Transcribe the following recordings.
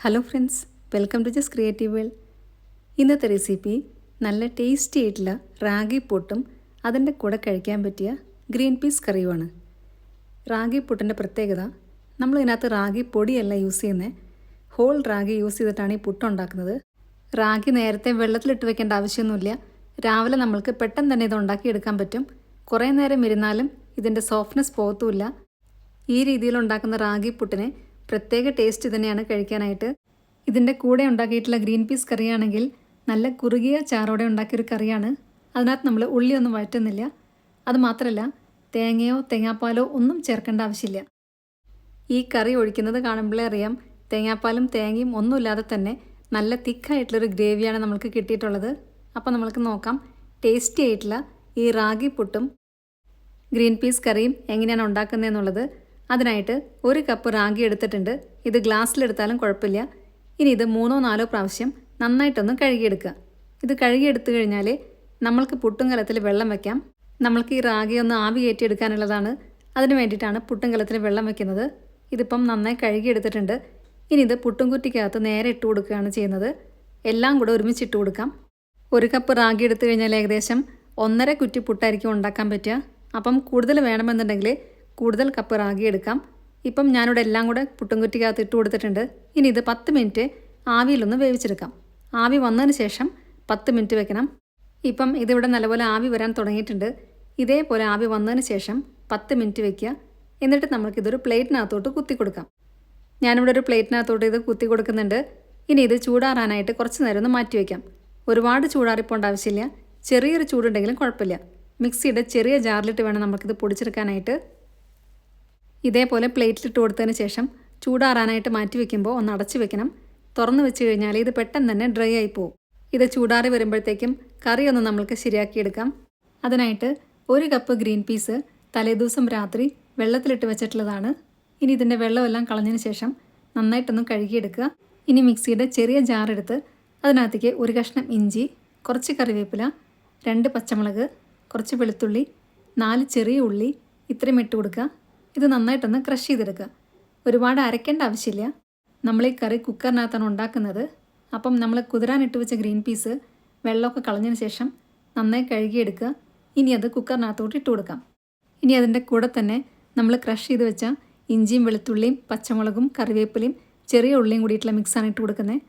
Hello friends, welcome to Jas creative world. ഇന്നത്തെ recipe നല്ല tasty ആയിട്ടുള്ള റാഗി പുട്ടും അതിൻ്റെ കൂടെ കഴിക്കാൻ പറ്റിയ ഗ്രീൻ പീസ് കറിയുമാണ്. റാഗി പുട്ടിൻ്റെ പ്രത്യേകത, നമ്മൾ ഇതിനകത്ത് റാഗി പൊടിയല്ല യൂസ് ചെയ്യുന്നത്, ഹോൾ റാഗി യൂസ് ചെയ്തിട്ടാണ് ഈ പുട്ട് ഉണ്ടാക്കുന്നത്. റാഗി നേരത്തെ വെള്ളത്തിലിട്ട് വെക്കേണ്ട ആവശ്യമൊന്നുമില്ല. രാവിലെ നമ്മൾക്ക് പെട്ടെന്ന് തന്നെ ഇത് ഉണ്ടാക്കിയെടുക്കാൻ പറ്റും. കുറേ നേരം ഇരുന്നാലും ഇതിൻ്റെ സോഫ്റ്റ്നെസ് പോകത്തുമില്ല. ഈ രീതിയിൽ ഉണ്ടാക്കുന്ന റാഗി പുട്ടിന് പ്രത്യേക ടേസ്റ്റ് തന്നെയാണ് കഴിക്കാനായിട്ട്. ഇതിൻ്റെ കൂടെ ഉണ്ടാക്കിയിട്ടുള്ള ഗ്രീൻ പീസ് കറിയാണെങ്കിൽ നല്ല കുറുകിയ ചാറോടെ ഉണ്ടാക്കിയൊരു കറിയാണ്. അതിനകത്ത് നമ്മൾ ഉള്ളിയൊന്നും വഴറ്റുന്നില്ല. അതുമാത്രമല്ല, തേങ്ങയോ തേങ്ങാപ്പാലോ ഒന്നും ചേർക്കേണ്ട ആവശ്യമില്ല. ഈ കറി ഒഴിക്കുന്നത് കാണുമ്പോഴേ അറിയാം, തേങ്ങാപ്പാലും തേങ്ങയും ഒന്നുമില്ലാതെ തന്നെ നല്ല തിക്കായിട്ടുള്ളൊരു ഗ്രേവിയാണ് നമ്മൾക്ക് കിട്ടിയിട്ടുള്ളത്. അപ്പോൾ നമ്മൾക്ക് നോക്കാം ടേസ്റ്റി ആയിട്ടുള്ള ഈ റാഗി പുട്ടും ഗ്രീൻ പീസ് കറിയും എങ്ങനെയാണ് ഉണ്ടാക്കുന്നതെന്നുള്ളത്. അതിനായിട്ട് 1 കപ്പ് റാഗി എടുത്തിട്ടുണ്ട്. ഇത് ഗ്ലാസ്സിലെടുത്താലും കുഴപ്പമില്ല. ഇനി ഇത് 3-4 പ്രാവശ്യം നന്നായിട്ടൊന്ന് കഴുകിയെടുക്കുക. ഇത് കഴുകിയെടുത്തു കഴിഞ്ഞാൽ നമ്മൾക്ക് പുട്ടും കലത്തിൽ വെള്ളം വയ്ക്കാം. നമ്മൾക്ക് ഈ റാഗി ഒന്ന് ആവി കയറ്റിയെടുക്കാനുള്ളതാണ്. അതിന് വേണ്ടിയിട്ടാണ് പുട്ടും കലത്തിൽ വെള്ളം വയ്ക്കുന്നത്. ഇതിപ്പം നന്നായി കഴുകിയെടുത്തിട്ടുണ്ട്. ഇനി ഇത് പുട്ടും കുറ്റിക്കകത്ത് നേരെ ഇട്ട് കൊടുക്കുകയാണ് ചെയ്യുന്നത്. എല്ലാം കൂടെ ഒരുമിച്ച് ഇട്ട് കൊടുക്കാം. 1 കപ്പ് റാഗി എടുത്തു കഴിഞ്ഞാൽ ഏകദേശം 1.5 കുറ്റി പുട്ടായിരിക്കും ഉണ്ടാക്കാൻ പറ്റുക. അപ്പം കൂടുതൽ വേണമെന്നുണ്ടെങ്കിൽ കൂടുതൽ കപ്പ് റാഗി എടുക്കാം. ഇപ്പം ഞാനിവിടെ എല്ലാം കൂടെ പുട്ടും കുറ്റിക്കകത്ത് ഇട്ട് കൊടുത്തിട്ടുണ്ട്. ഇനി ഇത് 10 മിനിറ്റ് ആവിയിലൊന്ന് വേവിച്ചെടുക്കാം. ആവി വന്നതിന് ശേഷം 10 മിനിറ്റ് വെക്കണം. ഇപ്പം ഇതിവിടെ നല്ലപോലെ ആവി വരാൻ തുടങ്ങിയിട്ടുണ്ട്. ഇതേപോലെ ആവി വന്നതിന് ശേഷം 10 മിനിറ്റ് വെക്കുക. എന്നിട്ട് നമുക്കിതൊരു പ്ലേറ്റിനകത്തോട്ട് കുത്തി കൊടുക്കാം. ഞാനിവിടെ ഒരു പ്ലേറ്റിനകത്തോട്ട് ഇത് കുത്തി കൊടുക്കുന്നുണ്ട്. ഇനി ഇത് ചൂടാറാനായിട്ട് കുറച്ച് നേരം ഒന്ന് മാറ്റി വയ്ക്കാം. ഒരുപാട് ചൂടാറിപ്പോണ്ട ആവശ്യമില്ല. ചെറിയൊരു ചൂടുണ്ടെങ്കിലും കുഴപ്പമില്ല. മിക്സിയുടെ ചെറിയ ജാറിലിട്ട് വേണം നമുക്കിത് പൊടിച്ചെടുക്കാനായിട്ട്. ഇതേപോലെ പ്ലേറ്റിലിട്ട് കൊടുത്തതിന് ശേഷം ചൂടാറാനായിട്ട് മാറ്റി വയ്ക്കുമ്പോൾ ഒന്ന് അടച്ച് വെക്കണം. തുറന്ന് വെച്ച് കഴിഞ്ഞാൽ ഇത് പെട്ടെന്ന് തന്നെ ഡ്രൈ ആയി പോകും. ഇത് ചൂടാറി വരുമ്പോഴത്തേക്കും കറി ഒന്ന് നമ്മൾക്ക് ശരിയാക്കിയെടുക്കാം. അതിനായിട്ട് 1 കപ്പ് ഗ്രീൻ പീസ് തലേദിവസം രാത്രി വെള്ളത്തിലിട്ട് വെച്ചിട്ടുള്ളതാണ്. ഇനി ഇതിൻ്റെ വെള്ളമെല്ലാം കളഞ്ഞതിന് ശേഷം നന്നായിട്ടൊന്ന് കഴുകിയെടുക്കുക. ഇനി മിക്സിയുടെ ചെറിയ ജാറെടുത്ത് അതിനകത്തേക്ക് 1 കഷ്ണം ഇഞ്ചി, കുറച്ച് കറിവേപ്പില, 2 പച്ചമുളക്, കുറച്ച് വെളുത്തുള്ളി, 4 ചെറിയ ഉള്ളി ഇത്രയും ഇട്ട് കൊടുക്കുക. ഇത് നന്നായിട്ടൊന്ന് ക്രഷ് ചെയ്തെടുക്കുക. ഒരുപാട് അരയ്ക്കേണ്ട ആവശ്യമില്ല. നമ്മൾ ഈ കറി കുക്കറിനകത്താണ് ഉണ്ടാക്കുന്നത്. അപ്പം നമ്മൾ കുതിരാനിട്ട് വെച്ച ഗ്രീൻ പീസ് വെള്ളമൊക്കെ കളഞ്ഞതിന് ശേഷം നന്നായി കഴുകിയെടുക്കുക. ഇനി അത് കുക്കറിനകത്തോട്ട് ഇട്ട് കൊടുക്കാം. ഇനി അതിൻ്റെ കൂടെ തന്നെ നമ്മൾ ക്രഷ് ചെയ്ത് വെച്ച ഇഞ്ചിയും വെളുത്തുള്ളിയും പച്ചമുളകും കറിവേപ്പിലയും ചെറിയ ഉള്ളിയും കൂടിയിട്ടുള്ള മിക്സാണ് ഇട്ട് കൊടുക്കുന്നത്.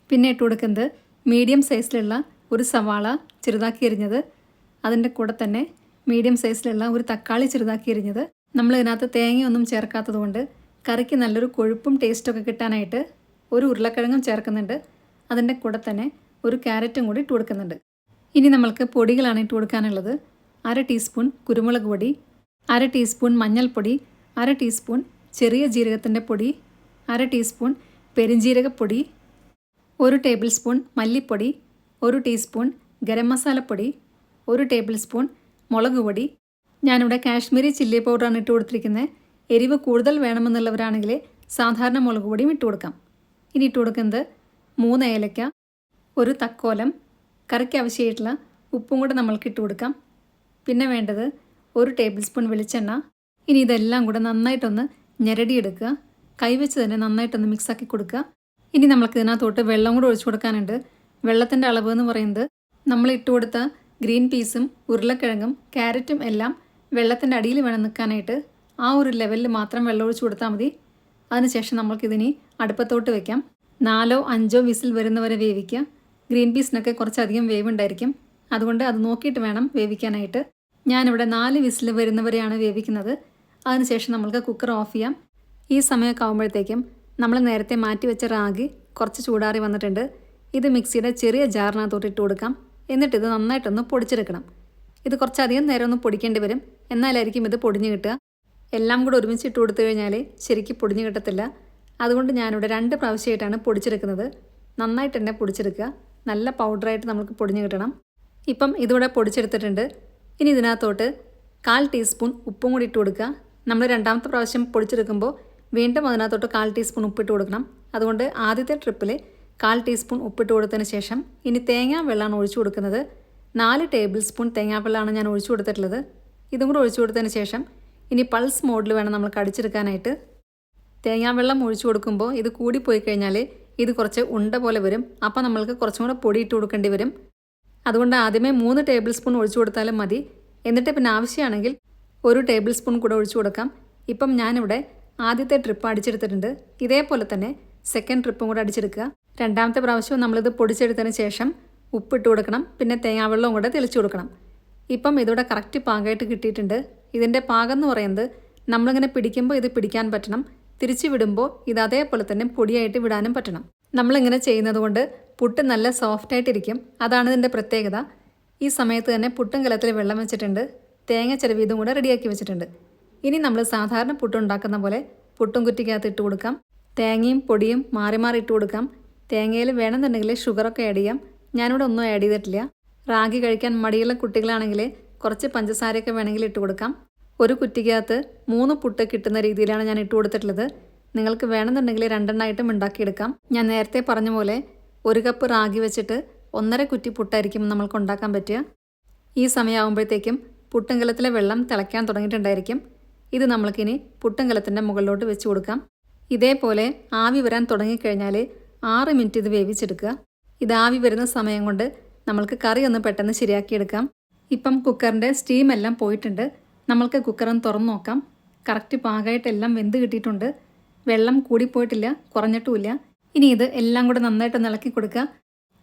പിന്നെ ഇട്ട് കൊടുക്കുന്നത് മീഡിയം സൈസിലുള്ള ഒരു സവാള ചെറുതാക്കി എരിഞ്ഞത്, അതിൻ്റെ കൂടെ തന്നെ മീഡിയം സൈസിലുള്ള ഒരു തക്കാളി ചെറുതാക്കി എരിഞ്ഞത്. നമ്മൾ ഇതിനകത്ത് തേങ്ങയൊന്നും ചേർക്കാത്തത് കൊണ്ട് കറിക്ക് നല്ലൊരു കൊഴുപ്പും ടേസ്റ്റൊക്കെ കിട്ടാനായിട്ട് ഒരു ഉരുളക്കിഴങ്ങും ചേർക്കുന്നുണ്ട്. അതിൻ്റെ കൂടെ തന്നെ ഒരു ക്യാരറ്റും കൂടി ഇട്ട് കൊടുക്കുന്നുണ്ട്. ഇനി നമ്മൾക്ക് പൊടികളാണ് ഇട്ട് കൊടുക്കാനുള്ളത്. 1/2 ടീസ്പൂൺ കുരുമുളക് പൊടി, 1/2 ടീസ്പൂൺ മഞ്ഞൾപ്പൊടി, 1/2 ടീസ്പൂൺ ചെറിയ ജീരകത്തിൻ്റെ പൊടി, 1/2 ടീസ്പൂൺ പെരിഞ്ജീരകപ്പൊടി, 1 ടേബിൾ സ്പൂൺ മല്ലിപ്പൊടി, 1 ടീസ്പൂൺ ഗരം മസാലപ്പൊടി, 1 ടേബിൾ സ്പൂൺ മുളക് പൊടി. ഞാനിവിടെ കാശ്മീരി ചില്ലി പൗഡറാണ് ഇട്ട് കൊടുത്തിരിക്കുന്നത്. എരിവ് കൂടുതൽ വേണമെന്നുള്ളവരാണെങ്കിൽ സാധാരണ മുളക് പൊടിയും ഇട്ട് കൊടുക്കാം. ഇനി ഇട്ട് കൊടുക്കുന്നത് 3 ഏലക്ക, 1 തക്കോലം, കറിക്ക് ആവശ്യമായിട്ടുള്ള ഉപ്പും കൂടെ നമ്മൾക്ക് ഇട്ട് കൊടുക്കാം. പിന്നെ വേണ്ടത് 1 ടേബിൾ സ്പൂൺ വെളിച്ചെണ്ണ. ഇനി ഇതെല്ലാം കൂടെ നന്നായിട്ടൊന്ന് ഞെരടിയെടുക്കുക. കൈവച്ച് തന്നെ നന്നായിട്ടൊന്ന് മിക്സാക്കി കൊടുക്കുക. ഇനി നമ്മൾക്ക് ഇതിനകത്തോട്ട് വെള്ളം കൂടെ ഒഴിച്ചു കൊടുക്കാനുണ്ട്. വെള്ളത്തിൻ്റെ അളവ് എന്ന് പറയുന്നത് നമ്മൾ ഇട്ട് കൊടുത്ത ഗ്രീൻ പീസും ഉരുളക്കിഴങ്ങും ക്യാരറ്റും എല്ലാം വെള്ളത്തിൻ്റെ അടിയിൽ വേണം നിൽക്കാനായിട്ട്. ആ ഒരു ലെവലിൽ മാത്രം വെള്ളം ഒഴിച്ചു കൊടുത്താൽ മതി. അതിനുശേഷം നമ്മൾക്കിതിനി അടുപ്പത്തോട്ട് വയ്ക്കാം. 4-5 വിസിൽ വരുന്നവരെ വേവിക്കുക. ഗ്രീൻ പീസിനൊക്കെ കുറച്ചധികം വേവുണ്ടായിരിക്കും. അതുകൊണ്ട് അത് നോക്കിയിട്ട് വേണം വേവിക്കാനായിട്ട്. ഞാനിവിടെ 4 വിസിൽ വരുന്നവരെയാണ് വേവിക്കുന്നത്. അതിനുശേഷം നമ്മൾക്ക് കുക്കർ ഓഫ് ചെയ്യാം. ഈ സമയമൊക്കെ ആകുമ്പോഴത്തേക്കും നമ്മൾ നേരത്തെ മാറ്റി വെച്ച റാഗി കുറച്ച് ചൂടാറി വന്നിട്ടുണ്ട്. ഇത് മിക്സിയുടെ ചെറിയ ജാറിനകത്തോട്ട് ഇട്ട് കൊടുക്കാം. എന്നിട്ട് ഇത് നന്നായിട്ടൊന്ന് പൊടിച്ചെടുക്കണം. ഇത് കുറച്ചധികം നേരം ഒന്ന് പൊടിക്കേണ്ടി വരും. എന്നാലായിരിക്കും ഇത് പൊടിഞ്ഞ് കിട്ടുക. എല്ലാം കൂടെ ഒരുമിച്ച് ഇട്ട് കൊടുത്തു കഴിഞ്ഞാൽ ശരിക്കും പൊടിഞ്ഞ് കിട്ടത്തില്ല. അതുകൊണ്ട് ഞാനിവിടെ 2 പ്രാവശ്യമായിട്ടാണ് പൊടിച്ചെടുക്കുന്നത്. നന്നായിട്ട് തന്നെ പൊടിച്ചെടുക്കുക. നല്ല പൗഡറായിട്ട് നമുക്ക് പൊടിഞ്ഞ് കിട്ടണം. ഇപ്പം ഇതിവിടെ പൊടിച്ചെടുത്തിട്ടുണ്ട്. ഇനി ഇതിനകത്തോട്ട് 1/4 ടീസ്പൂൺ ഉപ്പും കൂടി ഇട്ട് കൊടുക്കുക. നമ്മൾ 2ാമത്തെ പ്രാവശ്യം പൊടിച്ചെടുക്കുമ്പോൾ വീണ്ടും അതിനകത്തോട്ട് 1/4 ടീസ്പൂൺ ഉപ്പിട്ട് കൊടുക്കണം. അതുകൊണ്ട് ആദ്യത്തെ ട്രിപ്പിൽ 1/4 ടീസ്പൂൺ ഉപ്പിട്ട് കൊടുത്തതിന് ശേഷം ഇനി തേങ്ങാ വെള്ളമാണ് ഒഴിച്ചു കൊടുക്കുന്നത്. 4 ടേബിൾ സ്പൂൺ തേങ്ങാവെള്ളമാണ് ഞാൻ ഒഴിച്ചു കൊടുത്തിട്ടുള്ളത്. ഇതും കൂടെ ഒഴിച്ചു കൊടുത്തതിന് ശേഷം ഇനി പൾസ് മോഡിൽ വേണം നമ്മൾ കടിച്ചെടുക്കാനായിട്ട്. തേങ്ങാവെള്ളം ഒഴിച്ചു കൊടുക്കുമ്പോൾ ഇത് കൂടിപ്പോയി കഴിഞ്ഞാൽ ഇത് കുറച്ച് ഉണ്ട പോലെ വരും. അപ്പോൾ നമ്മൾക്ക് കുറച്ചും കൂടെ പൊടി ഇട്ട് കൊടുക്കേണ്ടി വരും. അതുകൊണ്ട് ആദ്യമേ 3 ടേബിൾ സ്പൂൺ ഒഴിച്ചു കൊടുത്താലും മതി. എന്നിട്ട് പിന്നെ ആവശ്യമാണെങ്കിൽ 1 ടേബിൾ സ്പൂൺ കൂടെ ഒഴിച്ചു കൊടുക്കാം. ഇപ്പം ഞാനിവിടെ ആദ്യത്തെ ട്രിപ്പ് അടിച്ചെടുത്തിട്ടുണ്ട്. ഇതേപോലെ തന്നെ സെക്കൻഡ് ട്രിപ്പും കൂടെ അടിച്ചെടുക്കുക. രണ്ടാമത്തെ പ്രാവശ്യം നമ്മളിത് പൊടിച്ചെടുത്തതിന് ശേഷം ഉപ്പിട്ട് കൊടുക്കണം. പിന്നെ തേങ്ങാവെള്ളവും കൂടെ തെളിച്ചു കൊടുക്കണം. ഇപ്പം ഇതോടെ കറക്റ്റ് പാകമായിട്ട് കിട്ടിയിട്ടുണ്ട്. ഇതിൻ്റെ പാകം എന്ന് പറയുന്നത് നമ്മളിങ്ങനെ പിടിക്കുമ്പോൾ ഇത് പിടിക്കാൻ പറ്റണം. തിരിച്ച് വിടുമ്പോൾ ഇത് അതേപോലെ തന്നെ പൊടിയായിട്ട് വിടാനും പറ്റണം. നമ്മളിങ്ങനെ ചെയ്യുന്നത് കൊണ്ട് പുട്ട് നല്ല സോഫ്റ്റായിട്ടിരിക്കും. അതാണ് ഇതിൻ്റെ പ്രത്യേകത. ഈ സമയത്ത് തന്നെ പുട്ടും കലത്തിൽ വെള്ളം വെച്ചിട്ടുണ്ട്. തേങ്ങ ചിരവിയതും കൂടെ റെഡിയാക്കി വെച്ചിട്ടുണ്ട്. ഇനി നമ്മൾ സാധാരണ പുട്ടുണ്ടാക്കുന്ന പോലെ പുട്ടും കുറ്റിക്കകത്ത് ഇട്ട് കൊടുക്കാം. തേങ്ങയും പൊടിയും മാറി മാറി ഇട്ട് കൊടുക്കാം. തേങ്ങയിൽ വേണമെന്നുണ്ടെങ്കിൽ ഷുഗറൊക്കെ ആഡ് ചെയ്യാം. ഞാനിവിടെ ഒന്നും ആഡ് ചെയ്തിട്ടില്ല. റാഗി കഴിക്കാൻ മടിയുള്ള കുട്ടികളാണെങ്കിൽ കുറച്ച് പഞ്ചസാരയൊക്കെ വേണമെങ്കിൽ ഇട്ട് കൊടുക്കാം. ഒരു കുറ്റിക്കകത്ത് 3 പുട്ട് കിട്ടുന്ന രീതിയിലാണ് ഞാൻ ഇട്ട് കൊടുത്തിട്ടുള്ളത്. നിങ്ങൾക്ക് വേണമെന്നുണ്ടെങ്കിൽ 2 എണ്ണമായിട്ടും ഉണ്ടാക്കിയെടുക്കാം. ഞാൻ നേരത്തെ പറഞ്ഞ പോലെ 1 കപ്പ് റാഗി വെച്ചിട്ട് 1.5 കുറ്റി പുട്ടായിരിക്കും നമ്മൾക്ക് ഉണ്ടാക്കാൻ പറ്റുക. ഈ സമയമാകുമ്പോഴത്തേക്കും പുട്ടുംകലത്തിലെ വെള്ളം തിളയ്ക്കാൻ തുടങ്ങിയിട്ടുണ്ടായിരിക്കും. ഇത് നമ്മൾക്കിനി പുട്ടുംകലത്തിൻ്റെ മുകളിലോട്ട് വെച്ച് കൊടുക്കാം. ഇതേപോലെ ആവി വരാൻ തുടങ്ങിക്കഴിഞ്ഞാൽ 6 മിനിറ്റ് ഇത് വേവിച്ചെടുക്കുക. ഇത് ആവി വരുന്ന സമയം കൊണ്ട് നമ്മൾക്ക് കറി ഒന്ന് പെട്ടെന്ന് ശരിയാക്കിയെടുക്കാം. ഇപ്പം കുക്കറിൻ്റെ സ്റ്റീം എല്ലാം പോയിട്ടുണ്ട്. നമ്മൾക്ക് കുക്കറൊന്ന് തുറന്ന് നോക്കാം. കറക്റ്റ് പാകമായിട്ടെല്ലാം വെന്ത് കിട്ടിയിട്ടുണ്ട്. വെള്ളം കൂടിപ്പോയിട്ടില്ല, കുറഞ്ഞിട്ടുമില്ല. ഇനി ഇത് എല്ലാം കൂടെ നന്നായിട്ട് ഇളക്കി കൊടുക്കുക.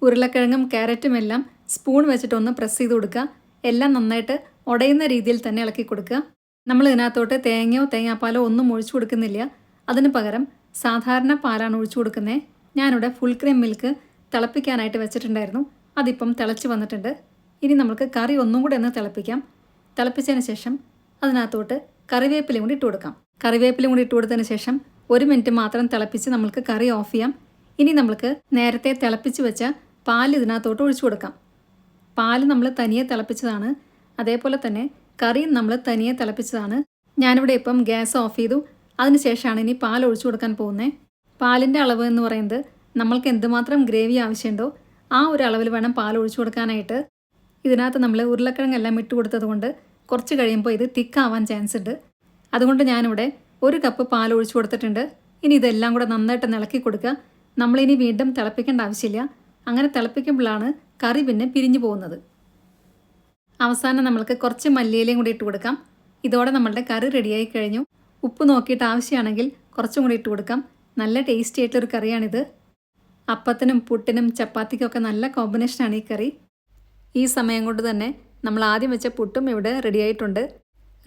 ഉരുളക്കിഴങ്ങും ക്യാരറ്റും എല്ലാം സ്പൂൺ വെച്ചിട്ടൊന്ന് പ്രസ് ചെയ്ത് കൊടുക്കുക. എല്ലാം നന്നായിട്ട് ഉടയുന്ന രീതിയിൽ തന്നെ ഇളക്കി കൊടുക്കുക. നമ്മൾ ഇതിനകത്തോട്ട് തേങ്ങയോ തേങ്ങാപ്പാലോ ഒന്നും ഒഴിച്ചു കൊടുക്കുന്നില്ല. അതിന് പകരം സാധാരണ പാലാണ് ഒഴിച്ചു കൊടുക്കുന്നത്. ഞാനിവിടെ ഫുൾ ക്രീം മിൽക്ക് തിളപ്പിക്കാനായിട്ട് വെച്ചിട്ടുണ്ടായിരുന്നു. അതിപ്പം തിളച്ച് വന്നിട്ടുണ്ട്. ഇനി നമുക്ക് കറി ഒന്നും കൂടെ ഒന്ന് തിളപ്പിക്കാം. തിളപ്പിച്ചതിന് ശേഷം അതിനകത്തോട്ട് കറിവേപ്പിലയും കൂടി ഇട്ട് കൊടുക്കാം. കറിവേപ്പിലയും കൂടി ഇട്ട് കൊടുത്തതിന് ശേഷം 1 മിനിറ്റ് മാത്രം തിളപ്പിച്ച് നമ്മൾക്ക് കറി ഓഫ് ചെയ്യാം. ഇനി നമ്മൾക്ക് നേരത്തെ തിളപ്പിച്ച് വെച്ച പാൽ ഇതിനകത്തോട്ട് ഒഴിച്ചു കൊടുക്കാം. പാൽ നമ്മൾ തനിയെ തിളപ്പിച്ചതാണ്. അതേപോലെ തന്നെ കറിയും നമ്മൾ തനിയെ തിളപ്പിച്ചതാണ്. ഞാനിവിടെ ഇപ്പം ഗ്യാസ് ഓഫ് ചെയ്തു. അതിനുശേഷമാണ് ഇനി പാൽ ഒഴിച്ചു കൊടുക്കാൻ പോകുന്നത്. പാലിൻ്റെ അളവ് എന്ന് പറയുന്നത് നമ്മൾക്ക് എന്തുമാത്രം ഗ്രേവി ആവശ്യമുണ്ടോ ആ ഒരു അളവിൽ വേണം പാൽ ഒഴിച്ചു കൊടുക്കാനായിട്ട്. ഇതിനകത്ത് നമ്മൾ ഉരുളക്കിഴങ്ങെല്ലാം ഇട്ട് കൊടുത്തത് കൊണ്ട് കുറച്ച് കഴിയുമ്പോൾ ഇത് തിക്കാവാൻ ചാൻസ് ഉണ്ട്. അതുകൊണ്ട് ഞാനിവിടെ 1 കപ്പ് പാൽ ഒഴിച്ചു കൊടുത്തിട്ടുണ്ട്. ഇനി ഇതെല്ലാം കൂടെ നന്നായിട്ട് ഇളക്കി കൊടുക്കുക. നമ്മളിനി വീണ്ടും തിളപ്പിക്കേണ്ട ആവശ്യമില്ല. അങ്ങനെ തിളപ്പിക്കുമ്പോഴാണ് കറി പിന്നെ പിരിഞ്ഞു പോകുന്നത്. അവസാനം നമ്മൾക്ക് കുറച്ച് മല്ലിയിലയും കൂടി ഇട്ട് കൊടുക്കാം. ഇതോടെ നമ്മളുടെ കറി റെഡിയായി കഴിഞ്ഞു. ഉപ്പ് നോക്കിയിട്ട് ആവശ്യമാണെങ്കിൽ കുറച്ചും കൂടി ഇട്ട് കൊടുക്കാം. നല്ല ടേസ്റ്റി ആയിട്ടൊരു കറിയാണിത്. അപ്പത്തിനും പുട്ടിനും ചപ്പാത്തിക്കൊക്കെ നല്ല കോമ്പിനേഷനാണ് ഈ കറി. ഈ സമയം കൊണ്ട് തന്നെ നമ്മൾ ആദ്യം വെച്ച പുട്ടും ഇവിടെ റെഡിയായിട്ടുണ്ട്.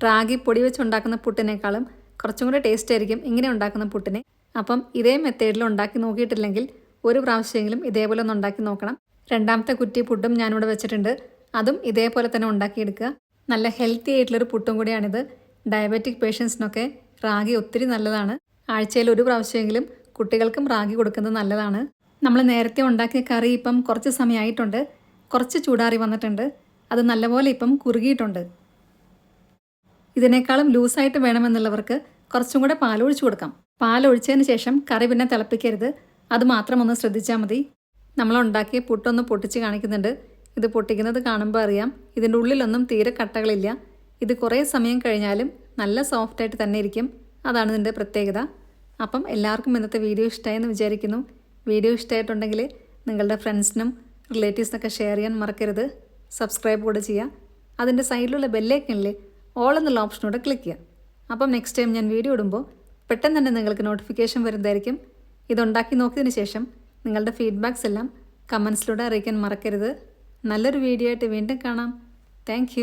റാഗി പൊടി വെച്ചുണ്ടാക്കുന്ന പുട്ടിനേക്കാളും കുറച്ചും കൂടെ ടേസ്റ്റ് ആയിരിക്കും ഇങ്ങനെ ഉണ്ടാക്കുന്ന പുട്ടിന്. അപ്പം ഇതേ മെത്തേഡിൽ ഉണ്ടാക്കി നോക്കിയിട്ടില്ലെങ്കിൽ ഒരു പ്രാവശ്യമെങ്കിലും ഇതേപോലെ ഒന്ന് ഉണ്ടാക്കി നോക്കണം. രണ്ടാമത്തെ കുറ്റി പുട്ടും ഞാനിവിടെ വെച്ചിട്ടുണ്ട്. അതും ഇതേപോലെ തന്നെ ഉണ്ടാക്കിയെടുക്കുക. നല്ല ഹെൽത്തി ആയിട്ടുള്ളൊരു പുട്ടും കൂടിയാണിത്. ഡയബറ്റിക് പേഷ്യൻസിനൊക്കെ റാഗി ഒത്തിരി നല്ലതാണ്. ആഴ്ചയിൽ 1 പ്രാവശ്യമെങ്കിലും കുട്ടികൾക്കും റാഗി കൊടുക്കുന്നത് നല്ലതാണ്. നമ്മൾ നേരത്തെ ഉണ്ടാക്കിയ കറി ഇപ്പം കുറച്ച് സമയമായിട്ടുണ്ട്. കുറച്ച് ചൂടാറി വന്നിട്ടുണ്ട്. അത് നല്ലപോലെ ഇപ്പം കുറുകിയിട്ടുണ്ട്. ഇതിനേക്കാളും ലൂസായിട്ട് വേണമെന്നുള്ളവർക്ക് കുറച്ചും കൂടെ പാലൊഴിച്ചു കൊടുക്കാം. പാലൊഴിച്ചതിന് ശേഷം കറി പിന്നെ തിളപ്പിക്കരുത്. അത് മാത്രം ഒന്ന് ശ്രദ്ധിച്ചാൽ മതി. നമ്മളുണ്ടാക്കിയ പുട്ടൊന്ന് പൊട്ടിച്ച് കാണിക്കുന്നുണ്ട്. ഇത് പൊട്ടിക്കുന്നത് കാണുമ്പോൾ അറിയാം ഇതിൻ്റെ ഉള്ളിലൊന്നും തീരെ കട്ടകളില്ല. ഇത് കുറേ സമയം കഴിഞ്ഞാലും നല്ല സോഫ്റ്റായിട്ട് തന്നെ ഇരിക്കും. അതാണ് ഇതിൻ്റെ പ്രത്യേകത. അപ്പം എല്ലാവർക്കും ഇന്നത്തെ വീഡിയോ ഇഷ്ടമായെന്ന് വിചാരിക്കുന്നു. വീഡിയോ ഇഷ്ടമായിട്ടുണ്ടെങ്കിൽ നിങ്ങളുടെ ഫ്രണ്ട്സിനും റിലേറ്റീവ്സിനൊക്കെ ഷെയർ ചെയ്യാൻ മറക്കരുത്. സബ്സ്ക്രൈബ് കൂടെ ചെയ്യുക. അതിൻ്റെ സൈഡിലുള്ള ബെല്ലൈക്കണിൽ ഓൾ എന്നുള്ള ഓപ്ഷനോടെ ക്ലിക്ക് ചെയ്യുക. അപ്പം നെക്സ്റ്റ് ടൈം ഞാൻ വീഡിയോ ഇടുമ്പോൾ പെട്ടെന്ന് തന്നെ നിങ്ങൾക്ക് നോട്ടിഫിക്കേഷൻ വരുന്നതായിരിക്കും. ഇതുണ്ടാക്കി നോക്കിയതിന് ശേഷം നിങ്ങളുടെ ഫീഡ്ബാക്സ് എല്ലാം കമൻസിലൂടെ അറിയിക്കാൻ മറക്കരുത്. നല്ലൊരു വീഡിയോ ആയിട്ട് വീണ്ടും കാണാം. താങ്ക്